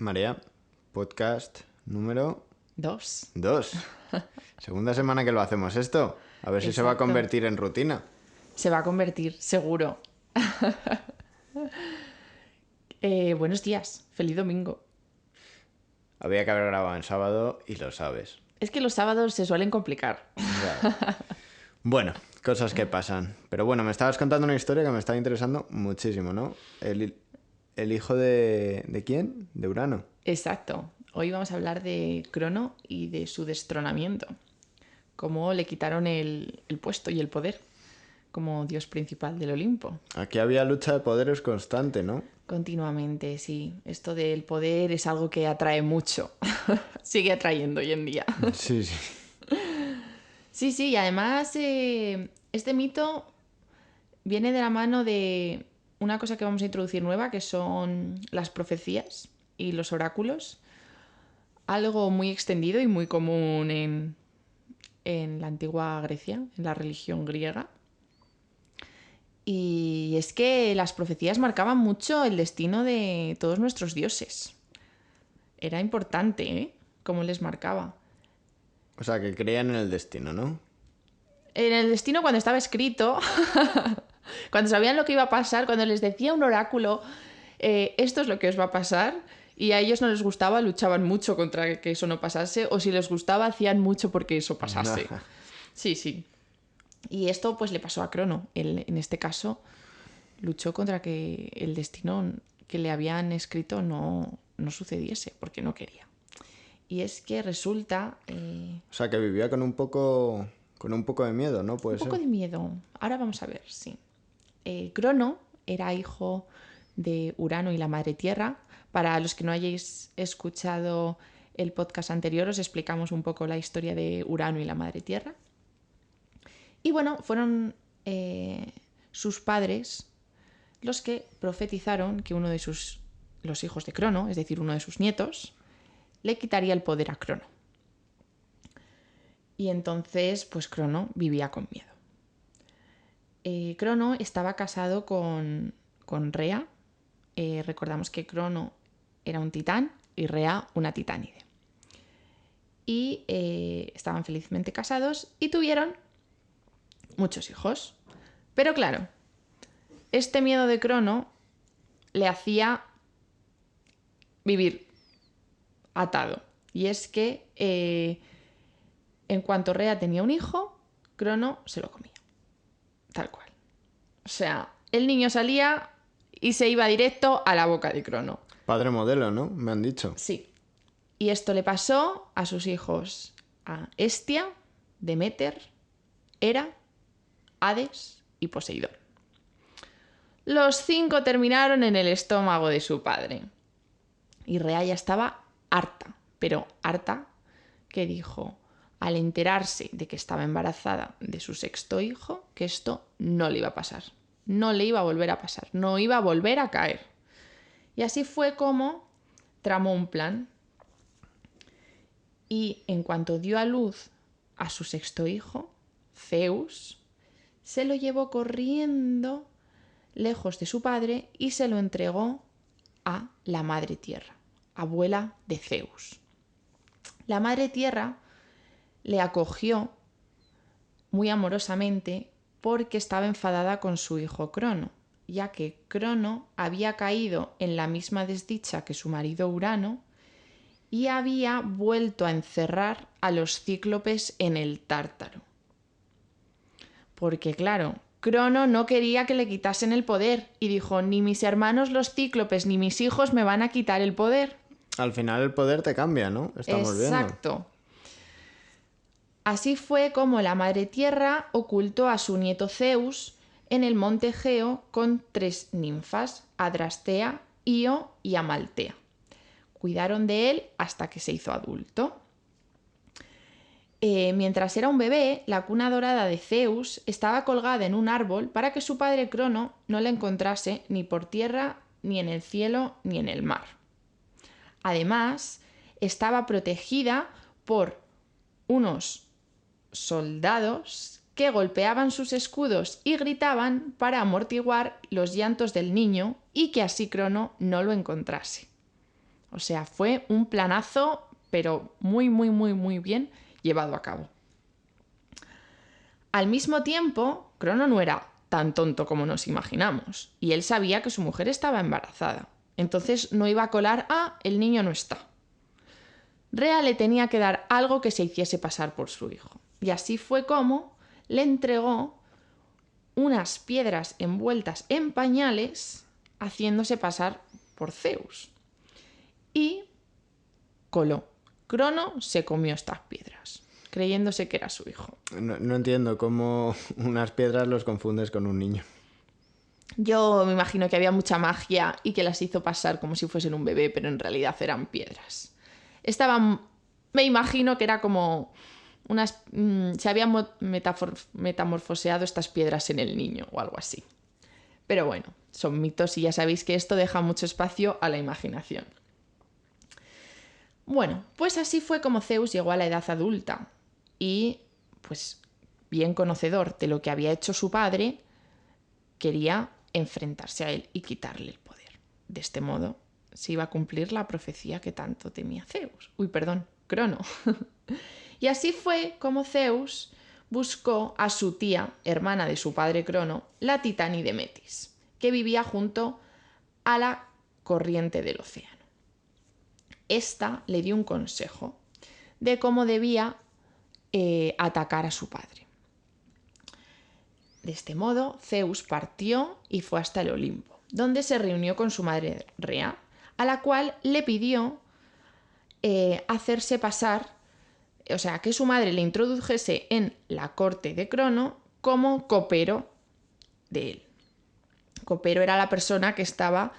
María, podcast número 2. 2. Segunda semana que lo hacemos esto. A ver si se va a Exacto. convertir en rutina. Se va a convertir, seguro. Buenos días, feliz domingo. Había que haber grabado en sábado y lo sabes. Es que los sábados se suelen complicar. Ya. Bueno, cosas que pasan. Pero bueno, me estabas contando una historia que me estaba interesando muchísimo, ¿no? El hijo ¿de quién? De Urano. Exacto. Hoy vamos a hablar de Crono y de su destronamiento. Cómo le quitaron el puesto y el poder como dios principal del Olimpo. Aquí había lucha de poderes constante, ¿no? Continuamente, sí. Esto del poder es algo que atrae mucho. Sigue atrayendo hoy en día. Sí, sí. Sí, y además este mito viene de la mano de una cosa que vamos a introducir nueva, que son las profecías y los oráculos. Algo muy extendido y muy común en la antigua Grecia, en la religión griega. Y es que las profecías marcaban mucho el destino de todos nuestros dioses. Era importante, ¿eh? Cómo les marcaba. O sea, que creían en el destino, ¿no? En el destino cuando estaba escrito, cuando sabían lo que iba a pasar, cuando les decía un oráculo, esto es lo que os va a pasar, y a ellos no les gustaba, luchaban mucho contra que eso no pasase, o si les gustaba, hacían mucho porque eso pasase. Sí. Y esto pues le pasó a Crono. Él, en este caso, luchó contra que el destino que le habían escrito no sucediese, porque no quería. Y es que resulta... O sea, que vivía con un poco de miedo, ¿no? Puede un poco ser. de miedo. Ahora vamos a ver, sí. Crono era hijo de Urano y la Madre Tierra. Para los que no hayáis escuchado el podcast anterior, os explicamos un poco la historia de Urano y la Madre Tierra. Y bueno, fueron sus padres los que profetizaron que uno de los hijos de Crono, es decir, uno de sus nietos, le quitaría el poder a Crono. Y entonces, pues Crono vivía con miedo. Crono estaba casado con Rea. Recordamos que Crono era un titán y Rea una titánide. Y estaban felizmente casados y tuvieron muchos hijos. Pero claro, este miedo de Crono le hacía vivir atado. Y es que en cuanto Rea tenía un hijo, Crono se lo comía. Tal cual. O sea, el niño salía y se iba directo a la boca de Crono. Padre modelo, ¿no? Me han dicho. Sí. Y esto le pasó a sus hijos, a Hestia, Deméter, Hera, Hades y Poseidón. Los 5 terminaron en el estómago de su padre. Y Rea ya estaba harta, pero harta, que dijo, al enterarse de que estaba embarazada de su 6º hijo, que esto no le iba a pasar. No le iba a volver a pasar, no iba a volver a caer. Y así fue como tramó un plan. Y en cuanto dio a luz a su 6º hijo, Zeus, se lo llevó corriendo lejos de su padre y se lo entregó a la Madre Tierra, abuela de Zeus. La Madre Tierra le acogió muy amorosamente porque estaba enfadada con su hijo Crono, ya que Crono había caído en la misma desdicha que su marido Urano y había vuelto a encerrar a los cíclopes en el Tártaro. Porque claro, Crono no quería que le quitasen el poder y dijo, ni mis hermanos los cíclopes ni mis hijos me van a quitar el poder. Al final el poder te cambia, ¿no? Estamos viendo. Exacto. Así fue como la Madre Tierra ocultó a su nieto Zeus en el monte Egeo con 3 ninfas, Adrastea, Io y Amaltea. Cuidaron de él hasta que se hizo adulto. Mientras era un bebé, la cuna dorada de Zeus estaba colgada en un árbol para que su padre Crono no la encontrase ni por tierra, ni en el cielo, ni en el mar. Además, estaba protegida por unos soldados que golpeaban sus escudos y gritaban para amortiguar los llantos del niño y que así Crono no lo encontrase. O sea, fue un planazo, pero muy, muy, muy, muy bien llevado a cabo. Al mismo tiempo, Crono no era tan tonto como nos imaginamos, y él sabía que su mujer estaba embarazada. Entonces no iba a colar, el niño no está. Rea le tenía que dar algo que se hiciese pasar por su hijo. Y así fue como le entregó unas piedras envueltas en pañales, haciéndose pasar por Zeus. Y coló. Crono se comió estas piedras, creyéndose que era su hijo. No entiendo cómo unas piedras los confundes con un niño. Yo me imagino que había mucha magia y que las hizo pasar como si fuesen un bebé, pero en realidad eran piedras. Estaban... Me imagino que era como unas... se habían metamorfoseado estas piedras en el niño o algo así. Pero bueno, son mitos y ya sabéis que esto deja mucho espacio a la imaginación. Bueno, pues así fue como Zeus llegó a la edad adulta y, pues, bien conocedor de lo que había hecho su padre, quería enfrentarse a él y quitarle el poder. De este modo se iba a cumplir la profecía que tanto temía Zeus. Crono. Y así fue como Zeus buscó a su tía, hermana de su padre Crono, la titánide Metis, que vivía junto a la corriente del océano. Esta le dio un consejo de cómo debía atacar a su padre. De este modo, Zeus partió y fue hasta el Olimpo, donde se reunió con su madre Rea, a la cual le pidió hacerse pasar, o sea, que su madre le introdujese en la corte de Crono como copero de él. Copero era la persona que estaba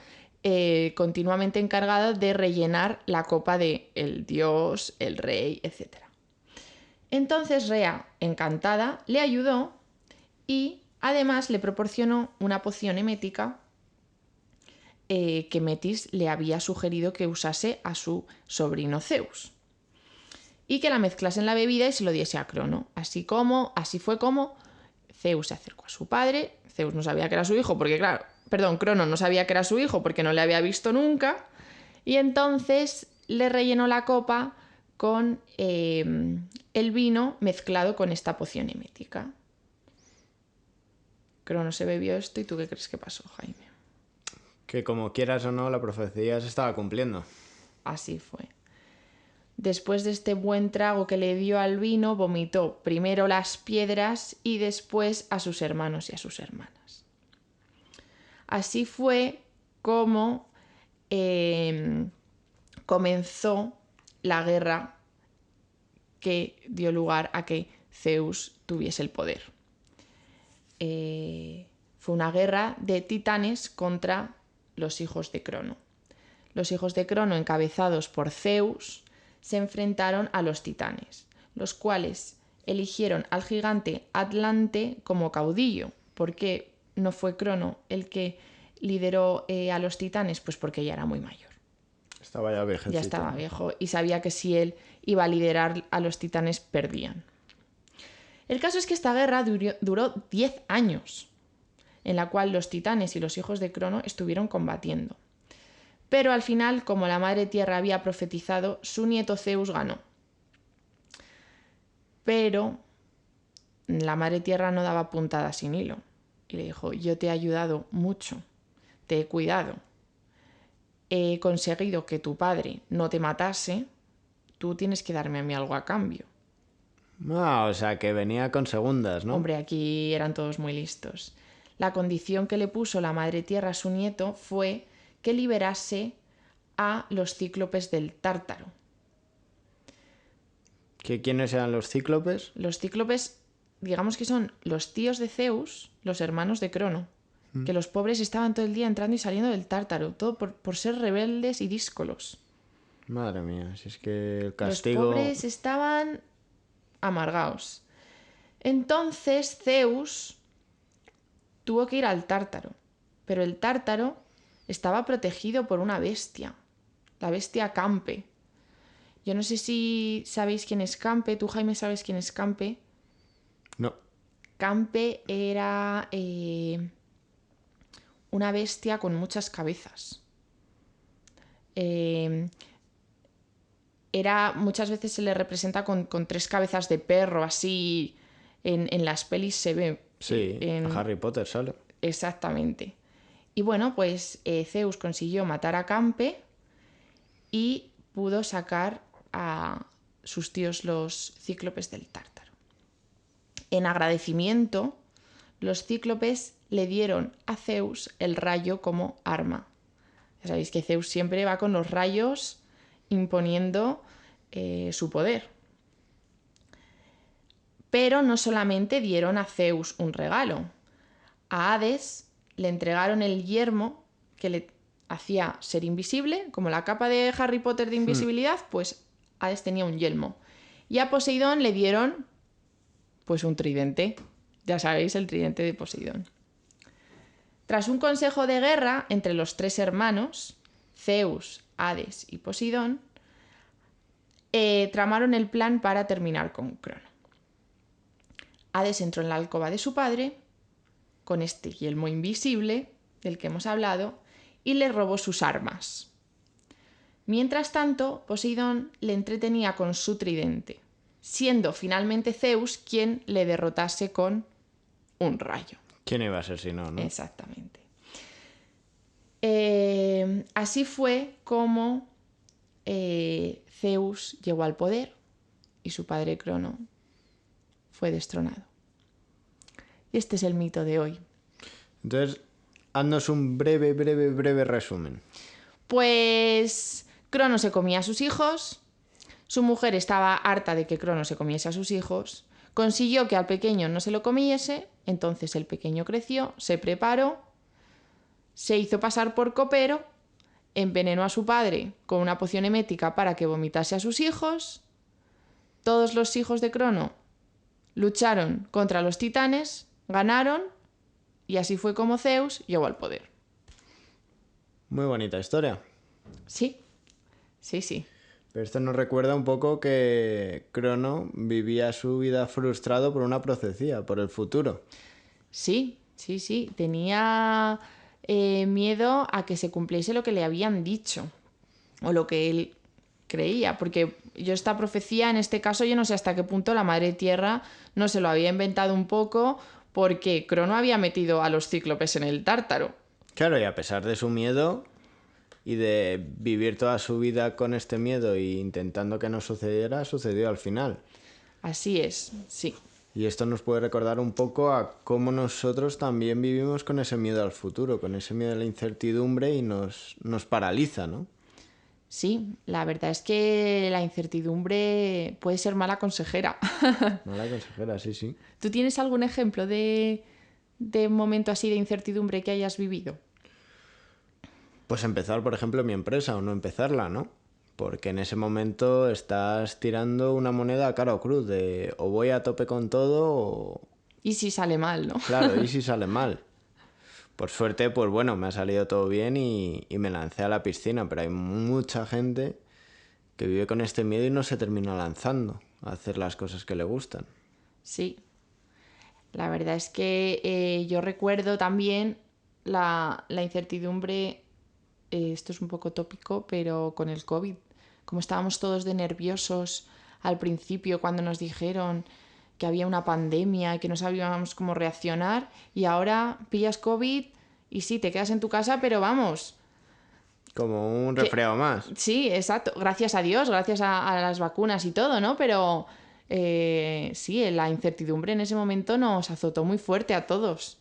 continuamente encargada de rellenar la copa de el dios, el rey, etc. Entonces Rea, encantada, le ayudó y además le proporcionó una poción emética que Metis le había sugerido que usase a su sobrino Zeus y que la mezclase en la bebida y se lo diese a Crono. Así fue como Zeus se acercó a su padre. Zeus no sabía que era su hijo porque, claro, Crono no sabía que era su hijo porque no le había visto nunca, y entonces le rellenó la copa con el vino mezclado con esta poción emética. Crono se bebió esto y ¿tú qué crees que pasó, Jaime? Que como quieras o no, la profecía se estaba cumpliendo. Así fue. Después de este buen trago que le dio al vino, vomitó primero las piedras y después a sus hermanos y a sus hermanas. Así fue como comenzó la guerra que dio lugar a que Zeus tuviese el poder. Fue una guerra de titanes contra los hijos de Crono. Los hijos de Crono, encabezados por Zeus, se enfrentaron a los titanes, los cuales eligieron al gigante Atlante como caudillo. ¿Por qué no fue Crono el que lideró a los titanes? Pues porque ya era muy mayor. Estaba ya viejecito. Ya estaba viejo y sabía que si él iba a liderar a los titanes, perdían. El caso es que esta guerra duró 10 años, en la cual los titanes y los hijos de Crono estuvieron combatiendo. Pero al final, como la Madre Tierra había profetizado, su nieto Zeus ganó. Pero la Madre Tierra no daba puntada sin hilo. Y le dijo, yo te he ayudado mucho, te he cuidado, he conseguido que tu padre no te matase, tú tienes que darme a mí algo a cambio. O sea, que venía con segundas, ¿no? Hombre, aquí eran todos muy listos. La condición que le puso la Madre Tierra a su nieto fue que liberase a los cíclopes del Tártaro. ¿Quiénes eran los cíclopes? Los cíclopes, digamos que son los tíos de Zeus, los hermanos de Crono, que los pobres estaban todo el día entrando y saliendo del Tártaro, todo por ser rebeldes y díscolos. Madre mía, si es que el castigo... Los pobres estaban amargaos. Entonces Zeus tuvo que ir al Tártaro, pero el Tártaro estaba protegido por una bestia, la bestia Campe. Yo no sé si sabéis quién es Campe. ¿Tú, Jaime, sabes quién es Campe? No. Campe era una bestia con muchas cabezas. muchas veces se le representa con 3 cabezas de perro, así en las pelis se ve. Sí, a Harry Potter sale. Exactamente. Y bueno, pues Zeus consiguió matar a Campe y pudo sacar a sus tíos los cíclopes del Tártaro. En agradecimiento, los cíclopes le dieron a Zeus el rayo como arma. Ya sabéis que Zeus siempre va con los rayos imponiendo su poder. Pero no solamente dieron a Zeus un regalo. A Hades le entregaron el yermo que le hacía ser invisible, como la capa de Harry Potter de invisibilidad, pues Hades tenía un yelmo. Y a Poseidón le dieron pues un tridente. Ya sabéis, el tridente de Poseidón. Tras un consejo de guerra entre los 3 hermanos, Zeus, Hades y Poseidón, tramaron el plan para terminar con Crono. Hades entró en la alcoba de su padre, con este yelmo invisible, del que hemos hablado, y le robó sus armas. Mientras tanto, Poseidón le entretenía con su tridente, siendo finalmente Zeus quien le derrotase con un rayo. ¿Quién iba a ser si no, no? Exactamente. Así fue como Zeus llegó al poder y su padre Crono fue destronado. Y este es el mito de hoy. Entonces, haznos un breve resumen. Pues Crono se comía a sus hijos, su mujer estaba harta de que Crono se comiese a sus hijos, consiguió que al pequeño no se lo comiese, entonces el pequeño creció, se preparó, se hizo pasar por copero, envenenó a su padre con una poción emética para que vomitase a sus hijos, todos los hijos de Crono lucharon contra los titanes, ganaron, y así fue como Zeus llegó al poder. Muy bonita historia. Sí, sí, sí. Pero esto nos recuerda un poco que Crono vivía su vida frustrado por una profecía, por el futuro. Sí, sí, sí. Tenía miedo a que se cumpliese lo que le habían dicho o lo que él creía, porque yo esta profecía, en este caso, yo no sé hasta qué punto la Madre Tierra no se lo había inventado un poco, porque Crono había metido a los cíclopes en el Tártaro. Claro, y a pesar de su miedo y de vivir toda su vida con este miedo e intentando que no sucediera, sucedió al final. Así es, sí. Y esto nos puede recordar un poco a cómo nosotros también vivimos con ese miedo al futuro, con ese miedo a la incertidumbre y nos paraliza, ¿no? Sí, la verdad es que la incertidumbre puede ser mala consejera. Mala consejera, sí, sí. ¿Tú tienes algún ejemplo de un momento así de incertidumbre que hayas vivido? Pues empezar, por ejemplo, mi empresa o no empezarla, ¿no? Porque en ese momento estás tirando una moneda a cara o cruz de o voy a tope con todo o... Y si sale mal, ¿no? Claro, y si sale mal. Por suerte, pues bueno, me ha salido todo bien y me lancé a la piscina, pero hay mucha gente que vive con este miedo y no se termina lanzando a hacer las cosas que le gustan. Sí. La verdad es que yo recuerdo también la incertidumbre, esto es un poco tópico, pero con el COVID. Como estábamos todos de nerviosos al principio cuando nos dijeron que había una pandemia y que no sabíamos cómo reaccionar, y ahora pillas COVID y sí, te quedas en tu casa, pero vamos. Como un resfriado más. Sí, exacto. Gracias a Dios, gracias a las vacunas y todo, ¿no? Pero sí, la incertidumbre en ese momento nos azotó muy fuerte a todos.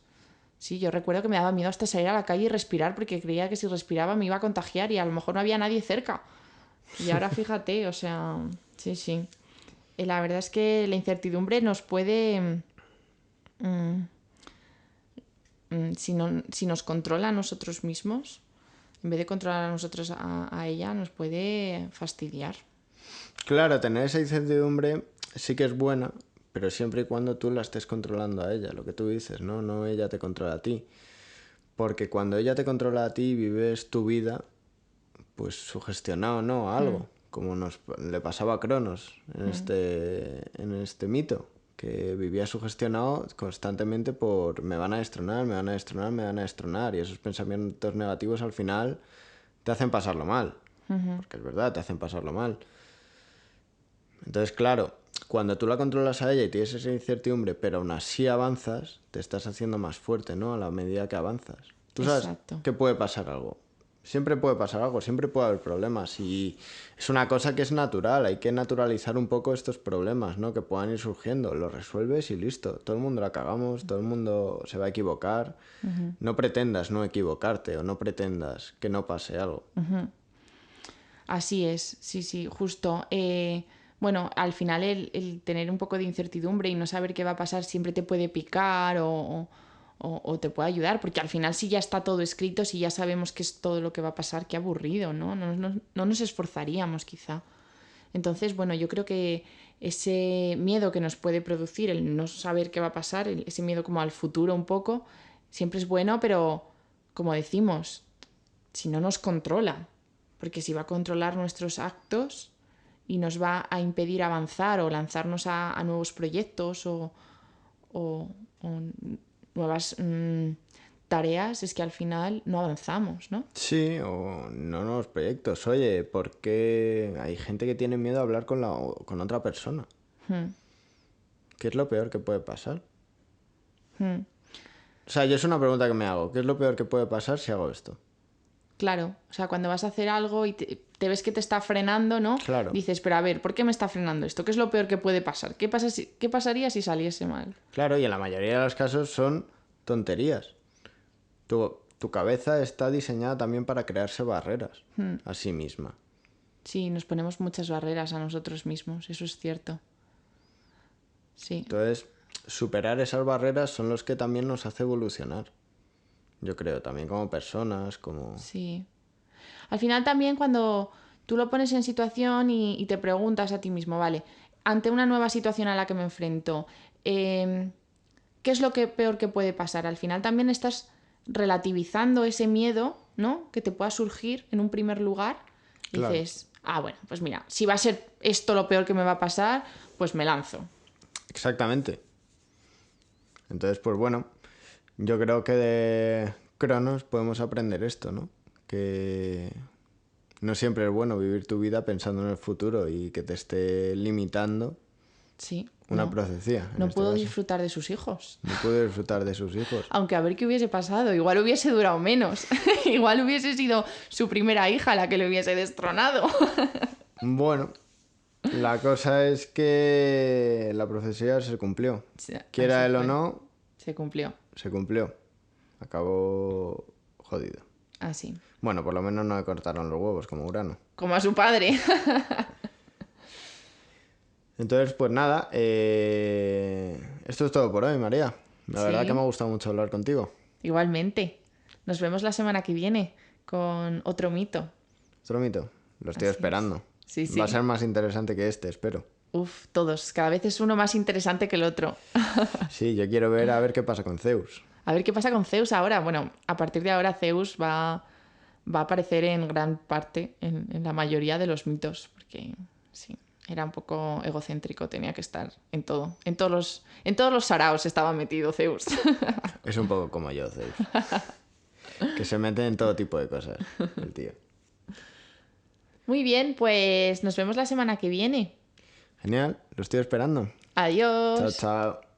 Sí, yo recuerdo que me daba miedo hasta salir a la calle y respirar porque creía que si respiraba me iba a contagiar y a lo mejor no había nadie cerca. Y ahora fíjate, o sea, sí, sí. La verdad es que la incertidumbre nos puede... si nos controla a nosotros mismos, en vez de controlar a nosotros a ella, nos puede fastidiar. Claro, tener esa incertidumbre sí que es buena, pero siempre y cuando tú la estés controlando a ella, lo que tú dices, ¿no? No ella te controla a ti. Porque cuando ella te controla a ti, vives tu vida, pues sugestionado, ¿no? A algo, como le pasaba a Cronos en este mito, que vivía sugestionado constantemente por me van a destronar, me van a destronar, me van a destronar, y esos pensamientos negativos al final te hacen pasarlo mal. Porque es verdad, te hacen pasarlo mal. Entonces, claro, cuando tú la controlas a ella y tienes esa incertidumbre, pero aún así avanzas, te estás haciendo más fuerte, ¿no? A la medida que avanzas. Tú sabes Exacto. que puede pasar algo. Siempre puede pasar algo, siempre puede haber problemas. Y es una cosa que es natural, hay que naturalizar un poco estos problemas, ¿no? Que puedan ir surgiendo. Los resuelves y listo. Todo el mundo la cagamos, todo el mundo se va a equivocar. No pretendas no equivocarte o no pretendas que no pase algo. Así es, sí, sí, justo. Bueno, al final el tener un poco de incertidumbre y no saber qué va a pasar siempre te puede picar o te puede ayudar, porque al final si ya está todo escrito, si ya sabemos qué es todo lo que va a pasar, qué aburrido, ¿no? No nos esforzaríamos quizá. Entonces, bueno, yo creo que ese miedo que nos puede producir el no saber qué va a pasar, ese miedo como al futuro un poco, siempre es bueno, pero como decimos, si no nos controla, porque si va a controlar nuestros actos y nos va a impedir avanzar o lanzarnos a nuevos proyectos o nuevas tareas, es que al final no avanzamos, ¿no? Sí, o no nuevos proyectos. Oye, ¿por qué hay gente que tiene miedo a hablar con otra persona? ¿Qué es lo peor que puede pasar? O sea, yo es una pregunta que me hago. ¿Qué es lo peor que puede pasar si hago esto? Claro, o sea, cuando vas a hacer algo y te ves que te está frenando, ¿no? Claro. Dices, pero a ver, ¿por qué me está frenando esto? ¿Qué es lo peor que puede pasar? ¿Qué pasaría si saliese mal? Claro, y en la mayoría de los casos son tonterías. Tu cabeza está diseñada también para crearse barreras a sí misma. Sí, nos ponemos muchas barreras a nosotros mismos, eso es cierto. Sí, Entonces, superar esas barreras son los que también nos hace evolucionar. Yo creo, también como personas, como... sí. Al final también cuando tú lo pones en situación y te preguntas a ti mismo, vale, ante una nueva situación a la que me enfrento, ¿qué es lo peor que puede pasar? Al final también estás relativizando ese miedo, ¿no? Que te pueda surgir en un primer lugar. Y Claro. dices, bueno, pues mira, si va a ser esto lo peor que me va a pasar, pues me lanzo. Exactamente. Entonces, pues bueno, yo creo que de Cronos podemos aprender esto, ¿no? Que no siempre es bueno vivir tu vida pensando en el futuro y que te esté limitando Sí. una no. profecía. No puedo disfrutar de sus hijos. No puede disfrutar de sus hijos. Aunque a ver qué hubiese pasado, igual hubiese durado menos. Igual hubiese sido su primera hija la que le hubiese destronado. Bueno, la cosa es que la profecía se cumplió. Sí, Quiera así él o fue. no, Se cumplió. se cumplió. Acabó jodido. Así. Bueno, por lo menos no le cortaron los huevos como Urano. Como a su padre. Entonces, pues nada, esto es todo por hoy, María. La verdad Sí. que me ha gustado mucho hablar contigo. Igualmente. Nos vemos la semana que viene con otro mito. Otro mito, lo estoy Así esperando. Sí, sí. Va a ser más interesante que este, espero. Uf, todos. Cada vez es uno más interesante que el otro. Sí, yo quiero ver a ver qué pasa con Zeus. A ver qué pasa con Zeus ahora. Bueno, a partir de ahora Zeus va a aparecer en gran parte, en la mayoría de los mitos, porque sí, era un poco egocéntrico, tenía que estar en todo. En todos los saraos estaba metido Zeus. Es un poco como yo, Zeus. Que se mete en todo tipo de cosas, el tío. Muy bien, pues nos vemos la semana que viene. Genial, lo estoy esperando. Adiós. Chao, chao.